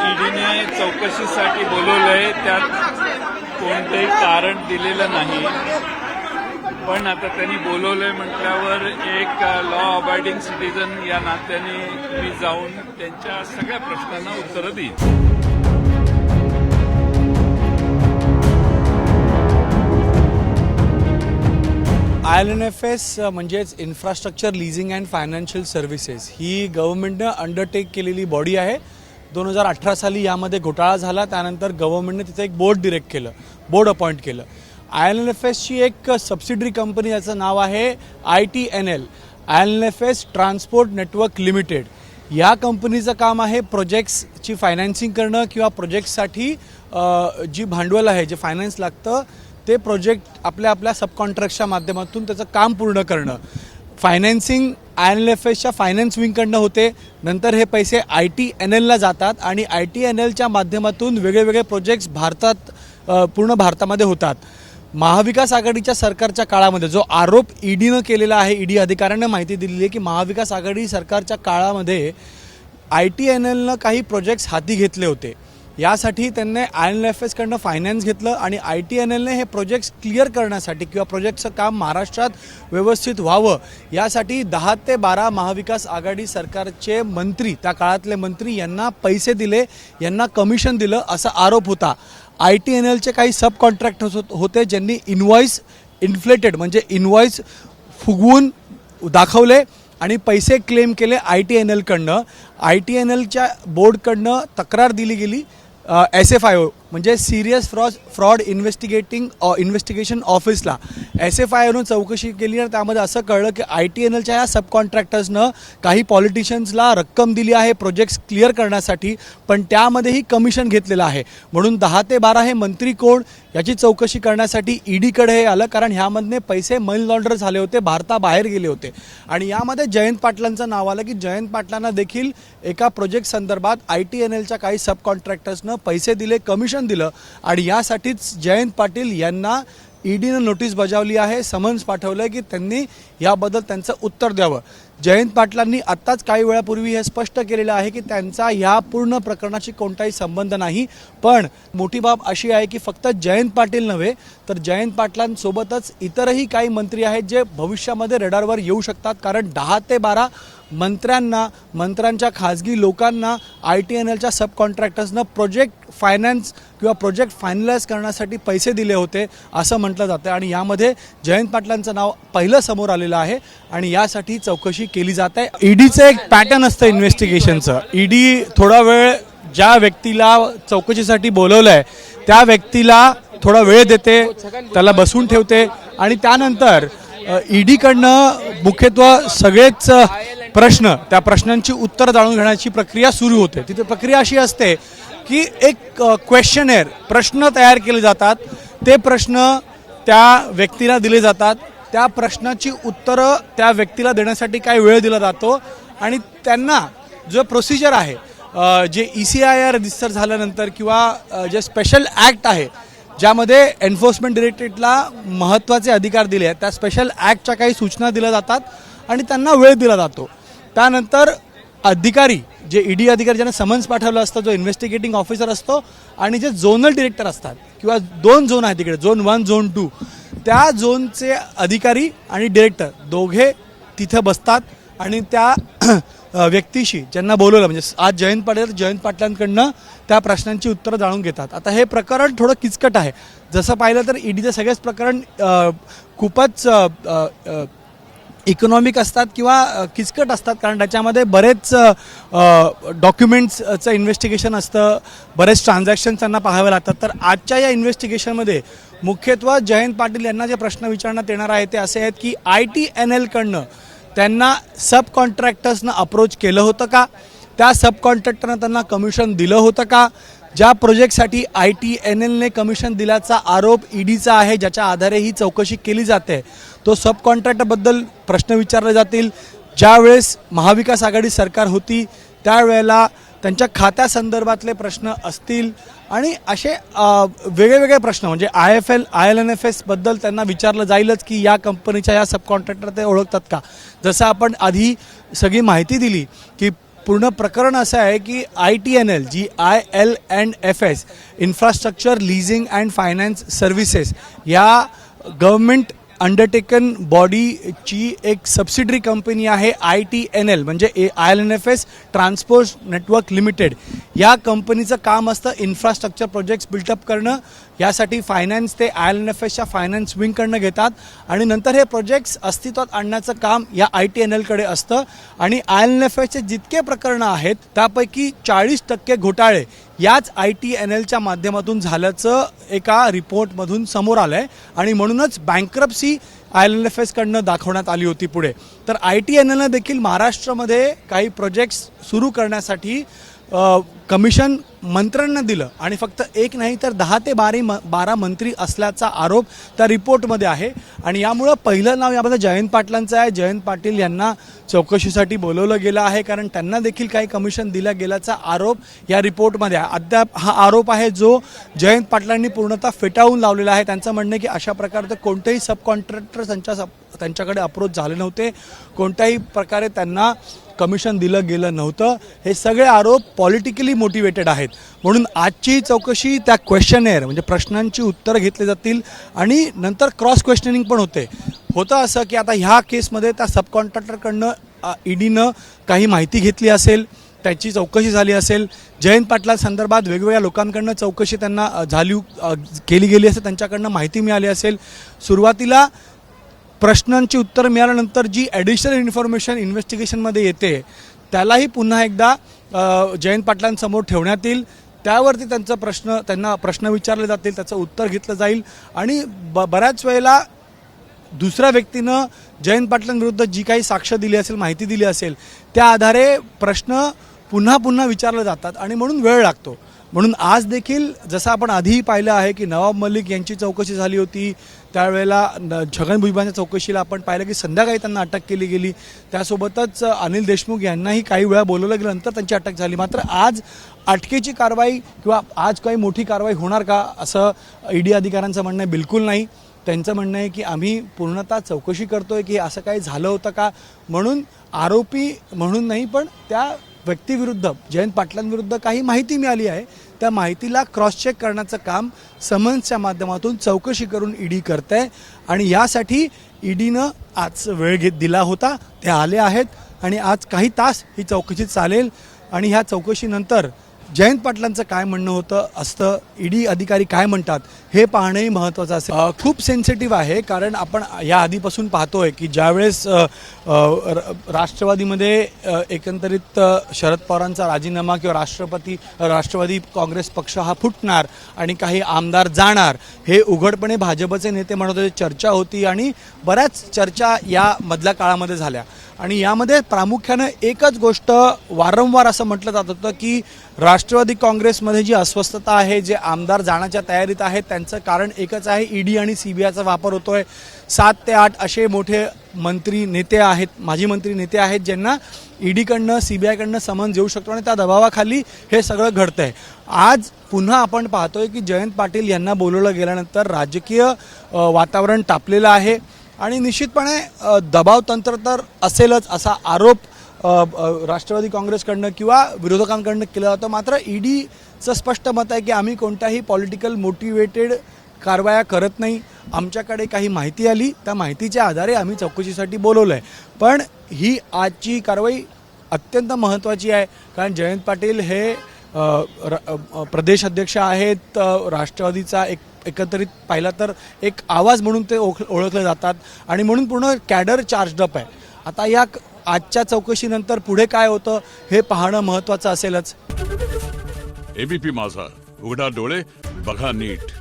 ईडीने चौकशीसाठी बोलवलंय, त्यात कोणतेही कारण दिलेलं नाही. पण आता त्यांनी बोलवलंय म्हटल्यावर एक लॉ अबायडिंग सिटीजन या नात्याने मी जाऊन त्यांच्या सगळ्या प्रश्नांना उत्तरं देईन. ILNFS म्हणजेच infrastructure leasing and financial services ही गव्हर्नमेंटनं अंडरटेक केलेली बॉडी आहे. 2018 साली यामध्ये घोटाळा झाला. त्यानंतर गव्हर्नमेंटने तिथे एक बोर्ड अपॉइंट केलं. ILNFSची एक सबसिडरी कंपनी, याचं नाव आहे ITNL, ILNFS transport network limited. या कंपनीचं काम आहे प्रोजेक्ट्सची फायनान्सिंग करणं किंवा प्रोजेक्टसाठी जी भांडवल आहे, जे फायनान्स लागतं, ते प्रोजेक्ट आपल्या सबकॉन्ट्रॅक्टच्या माध्यमातून त्याचं काम पूर्ण करणं. फायनान्सिंग ILNFSच्या फायनान्स विंगकडनं होते. नंतर हे पैसे ITNLला जातात आणि ITNLच्या माध्यमातून वेगवेगळे प्रोजेक्ट्स पूर्ण भारतामध्ये होतात. महाविकास आघाडीच्या सरकारच्या काळामध्ये जो आरोप ईडीनं केलेला आहे, ईडी अधिकाऱ्यांना माहिती दिलेली आहे की महाविकास आघाडी सरकारच्या काळामध्ये ITNLनं काही प्रोजेक्ट्स हाती घेतले होते. यासाठी त्यांनी ILNFSकडनं फायनान्स घेतलं आणि ITNLने हे प्रोजेक्ट्स क्लिअर करण्यासाठी किंवा प्रोजेक्टचं काम महाराष्ट्रात व्यवस्थित व्हावं यासाठी 10 ते 12 महाविकास आघाडी सरकारचे मंत्री, त्या काळातले मंत्री, यांना पैसे दिले, यांना कमिशन दिलं असा आरोप होता. ITNLचे काही सब कॉन्ट्रॅक्टर्स होते ज्यांनी इनवॉइस इन्फ्लेटेड म्हणजे इनवॉइस फुगवून दाखवले आणि पैसे क्लेम केले ITNLकडनं. ITNLच्या बोर्डकडनं तक्रार दिली गेली SFIO म्हणजे सिरियस फ्रॉड इन्व्हेस्टिगेशन ऑफिसला. SFIOनं चौकशी केली आणि त्यामध्ये असं कळलं की ITNLच्या या सब कॉन्ट्रॅक्टर्सनं काही पॉलिटिशियन्सला रक्कम दिली आहे प्रोजेक्ट्स क्लिअर करण्यासाठी, पण त्यामध्येही कमिशन घेतलेलं आहे. म्हणून 10 ते 12 हे मंत्री कोण याची चौकशी करण्यासाठी ईडीकडे हे आलं, कारण ह्यामधले पैसे मनी लॉन्डर झाले होते, भारताबाहेर गेले होते. आणि यामध्ये जयंत पाटलांचं नाव आलं की जयंत पाटलांना देखील एका प्रोजेक्ट संदर्भात ITNLच्या काही सब कॉन्ट्रॅक्टर्सनं पैसे दिले, कमिशन दिलं आणि यासाठीच जयंत पाटील यांना ईडीनं नोटीस बजावली आहे, समन्स पाठवलं की त्यांनी याबद्दल त्यांचं उत्तर द्यावं. जयंत पाटलांनी आत्ताच काही वेळापूर्वी हे स्पष्ट केलेलं आहे की त्यांचा या पूर्ण प्रकरणाशी कोणताही संबंध नाही. पण मोठी बाब अशी आहे की फक्त जयंत पाटील नव्हे तर जयंत पाटलांसोबतच इतरही काही मंत्री आहेत जे भविष्यामध्ये रडारवर येऊ शकतात, कारण 10 ते 12 मंत्र्यांच्या खाजगी लोकांना ITNLच्या सब कॉन्ट्रॅक्टर्सनं प्रोजेक्ट फायनान्स किंवा प्रोजेक्ट फायनलाइज करण्यासाठी पैसे दिले होते असं म्हटलं जातं. आणि यामध्ये जयंत पाटलांचं नाव पहिलं समोर आलेलं आहे आणि यासाठी चौकशी केली जात आहे. ईडीचं एक पॅटर्न असतं इन्व्हेस्टिगेशनचं. ईडी थोडा वेळ ज्या व्यक्तीला चौकशीसाठी बोलवलं आहे त्या व्यक्तीला थोडा वेळ देते, त्याला बसवून ठेवते आणि त्यानंतर ईडीकडनं मुख्यत्वे सगळेच प्रश्न, त्या प्रश्नांची उत्तर जाणून घेण्याची प्रक्रिया सुरू होते. तिथे प्रक्रिया अशी असते की एक क्वेश्चनेअर, प्रश्न तयार केले जातात, ते प्रश्न त्या व्यक्तीला दिले जातात, त्या प्रश्नाची उत्तरं त्या व्यक्तीला देण्यासाठी काय वेळ दिला जातो आणि त्यांना जो प्रोसिजर आहे, जे ECIR रजिस्टर झाल्यानंतर किंवा जे स्पेशल ॲक्ट आहे ज्यामध्ये एन्फोर्समेंट डायरेक्टरेटला महत्त्वाचे अधिकार दिले आहेत, त्या स्पेशल ॲक्टच्या काही सूचना दिल्या जातात आणि त्यांना वेळ दिला जातो. त्यानंतर अधिकारी, जे ईडी अधिकारी ज्यांना समन्स पाठवलं असतं, जो इन्व्हेस्टिगेटिंग ऑफिसर असतो आणि जे झोनल डिरेक्टर असतात किंवा 2 झोन आहेत तिकडे, झोन 1 झोन 2, त्या झोनचे अधिकारी आणि डिरेक्टर दोघे तिथं बसतात आणि त्या व्यक्तीशी ज्यांना बोलवलं, म्हणजे आज जयंत पाटलांकडनं त्या प्रश्नांची उत्तरं जाणून घेतात. आता हे प्रकरण थोडं किचकट आहे. जसं पाहिलं तर ईडीचं सगळेच प्रकरण खूपच इकॉनॉमिक असतात किंवा किचकट असतात, कारण त्याच्यामध्ये बरेच डॉक्युमेंट्सचं इन्व्हेस्टिगेशन असतं, बरेच ट्रान्झॅक्शन्स त्यांना पाहावे लागतात. तर आजच्या या इन्व्हेस्टिगेशनमध्ये मुख्यत्वे जयंत पाटील यांना जे प्रश्न विचारण्यात येणार आहे ते असे आहेत की ITNLकडनं त्यांना सब कॉन्ट्रॅक्टर्सनं अप्रोच केलं होतं का, त्या सब कॉन्ट्रॅक्टरनं त्यांना कमिशन दिलं होतं का, ज्या प्रोजेक्टसाठी ITNLने कमिशन दिल्याचा आरोप ईडीचा आहे, ज्याच्या आधारे ही चौकशी केली जाते, तो सब कॉन्ट्रॅक्टरबद्दल प्रश्न विचारले जातील. ज्यावेळेस महाविकास आघाडी सरकार होती त्यावेळेला त्यांच्या खात्यासंदर्भातले प्रश्न असतील आणि असे वेगवेगळे प्रश्न, म्हणजे ILNFSबद्दल त्यांना विचारलं जाईलच की या कंपनीच्या या सब कॉन्ट्रॅक्टर ते ओळखतात का. जसं आपण आधी सगळी माहिती दिली की पूर्ण प्रकरण असं आहे की ITNL जी IL&FS infrastructure leasing and finance services या गव्हर्नमेंट अंडरटेकन बॉडीची एक सबसिडरी कंपनी आहे ITNL म्हणजे IL&FS ट्रान्सपोर्ट नेटवर्क लिमिटेड. या कंपनीचं काम असतं इन्फ्रास्ट्रक्चर प्रोजेक्ट्स बिल्टअप करणं. यासाठी फायनान्स ते IL&FSच्या फायनान्स विंगकडनं घेतात आणि नंतर हे प्रोजेक्ट्स अस्तित्वात आणण्याचं काम या ITNLकडे असतं. आणि IL&FSचे जितके प्रकरणं आहेत त्यापैकी 40% घोटाळे याच ITNLच्या माध्यमातून झाल्याचं एका रिपोर्टमधून समोर आलं आहे आणि म्हणूनच बँक्रप्सी IL&FSकडनं दाखवण्यात आली होती पुढे. तर ITNLनं देखील महाराष्ट्रामध्ये काही प्रोजेक्ट्स सुरू करण्यासाठी कमिशन मंत्र्यांना दिलं आणि फक्त एक नाही तर 10 ते 12 मंत्री असल्याचा आरोप त्या रिपोर्टमध्ये आहे. आणि यामुळं पहिलं नाव यामध्ये जयंत पाटलांचं आहे. जयंत पाटील यांना चौकशीसाठी बोलवलं गेलं आहे कारण त्यांना देखील काही कमिशन दिलं गेल्याचा आरोप या रिपोर्टमध्ये आहे. अद्याप हा आरोप आहे जो जयंत पाटलांनी पूर्णतः फेटाळून लावलेला आहे. त्यांचं म्हणणं आहे की अशा प्रकारचे कोणतेही सब कॉन्ट्रॅक्टर त्यांच्याकडे अप्रोच झाले नव्हते, कोणत्याही प्रकारे त्यांना कमिशन दिलं गेलं नव्हतं. हे सगळे आरोप पॉलिटिकली मोटिवेटेड आहेत. म्हणून आजची चौकशी त्या क्वेश्चनेअर म्हणजे प्रश्नांची उत्तरं घेतली जातील आणि नंतर क्रॉस क्वेश्चनिंग पण होतं असं की आता ह्या केसमध्ये त्या सब कॉन्ट्रॅक्टरकडनं ईडीनं काही माहिती घेतली असेल, त्याची चौकशी झाली असेल. जयंत पाटलांसंदर्भात वेगवेगळ्या लोकांकडनं चौकशी त्यांना केली गेली असेल, त्यांच्याकडनं माहिती मिळाली असेल. सुरुवातीला प्रश्नांची उत्तरं मिळाल्यानंतर जी ॲडिशनल इन्फॉर्मेशन इन्व्हेस्टिगेशनमध्ये येते त्यालाही पुन्हा एकदा जयंत पाटलांसमोर ठेवण्यात येईल. त्यावरती त्यांना प्रश्न विचारले जातील, त्याचं उत्तर घेतलं जाईल आणि बऱ्याच वेळेला दुसऱ्या व्यक्तीनं जयंत पाटलांविरुद्ध जी काही साक्ष दिली असेल, माहिती दिली असेल, त्या आधारे प्रश्न पुन्हा विचारले जातात आणि म्हणून वेळ लागतो. म्हणून आज देखील जसं आपण आधीही पाहिलं आहे की नवाब मलिक यांची चौकशी झाली होती, त्यावेळेला छगन भुजबळांच्या चौकशीला आपण पाहिलं की संध्याकाळी त्यांना अटक केली गेली. त्यासोबतच अनिल देशमुख यांनाही काही वेळा बोलवलं गेलं, नंतर त्यांची अटक झाली. मात्र आज अटकेची कारवाई किंवा आज काही मोठी कारवाई होणार का असं ईडी अधिकाऱ्यांचं म्हणणं आहे. बिलकुल नाही. त्यांचं म्हणणं आहे की आम्ही पूर्णतः चौकशी करतोय की असं काही झालं होतं का, म्हणून आरोपी म्हणून नाही पण त्या व्यक्तीविरुद्ध जयंत पाटलांविरुद्ध काही माहिती मिळाली आहे, त्या माहितीला क्रॉस चेक करण्याचं काम समन्सच्या माध्यमातून चौकशी करून ईडी करते आहे. आणि यासाठी ईडीनं आज वेळ दिला होता, ते आले आहेत आणि आज काही तास ही चौकशी चालेल आणि ह्या चौकशीनंतर जयंत पाटलांचं काय म्हणणं असतं, ईडी अधिकारी काय म्हणतात हे पाहणंही महत्त्वाचं असेल. खूप सेन्सिटिव्ह आहे कारण आपण या आधीपासून पाहतोय की ज्यावेळेस राष्ट्रवादीमध्ये एकंदरीत शरद पवारांचा राजीनामा किंवा राष्ट्रवादी काँग्रेस पक्ष हा फुटणार आणि काही आमदार जाणार हे उघडपणे भाजपचे नेते म्हणत होते, चर्चा होती आणि बऱ्याच चर्चा या मधल्या काळामध्ये झाल्या. आणि यामध्ये प्रामुख्यानं एकच गोष्ट वारंवार असं म्हटलं जात होतं की राष्ट्रवादी काँग्रेसमध्ये जी अस्वस्थता आहे, जे आमदार जाण्याच्या तयारीत आहेत, त्यांचं कारण एकच आहे, ईडी आणि CBIचा वापर होतोय. 7 ते 8 असे मोठे मंत्री नेते आहेत, माजी मंत्री नेते आहेत ज्यांना ईडीकडनं CBIकडनं समन्स येऊ शकतो आणि त्या दबावाखाली हे सगळं घडतंय. आज पुन्हा आपण पाहतोय की जयंत पाटील यांना बोलवलं गेल्यानंतर राजकीय वातावरण तापलेलं आहे आणि निश्चितपणे दबाव तंत्र तर असेलच असा आरोप राष्ट्रवादी काँग्रेसकडनं किंवा विरोधकांकडनं केला जातो. मात्र ईडीचं स्पष्ट मत आहे की आम्ही कोणत्याही पॉलिटिकल मोटिवेटेड कारवाया करत नाही. आमच्याकडे काही माहिती आली, त्या माहितीच्या आधारे आम्ही चौकशीसाठी बोलवलं आहे. पण ही आजची कारवाई अत्यंत महत्त्वाची आहे कारण जयंत पाटील हे प्रदेश अध्यक्ष आहेत राष्ट्रवादीचा. एकंदरीत पाहिला तर एक आवाज म्हणून ते ओळखले जातात आणि म्हणून पूर्ण कॅडर चार्जड अप आहे. आता या आजच्या चौकशीनंतर पुढे काय होतं हे पाहणं महत्त्वाचं असेलच. ABP माझा, उघडा डोळे बघा नीट.